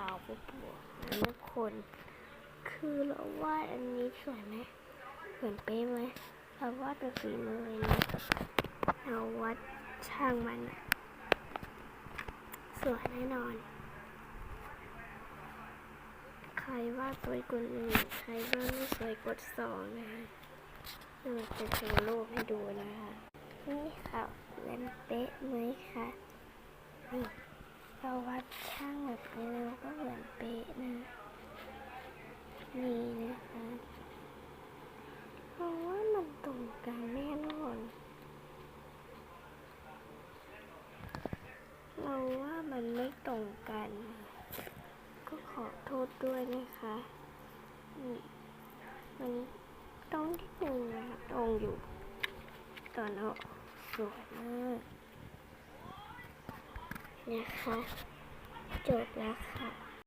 าวๆบวกๆนะทุกคนคือเราวาดอันนี้สวยไหมเหมือนเป๊ะไหมเราวาดเป็นฝีมือเลยนะเราวาดช่างมันสวยแน่นอนใครวาดสวยกว่า1ใครวาดไม่สวยกด2นะคะเราจะโชว์รูปให้ดูนะคะนี่ค่ะเหมือนเป๊ะไหมคะนี่เราวัดช่างแบบนี้แล้วก็เหมือนเป๊ะนะนี่นะคะเพราะว่ามันตรงกันแน่นอนเราว่ามันไม่ตรงกันก็ขอโทษด้วยนะคะมันตรงนิดนึงนะคะตรงอยู่ตอนออกสวยมากนะคะจบแล้วค่ะ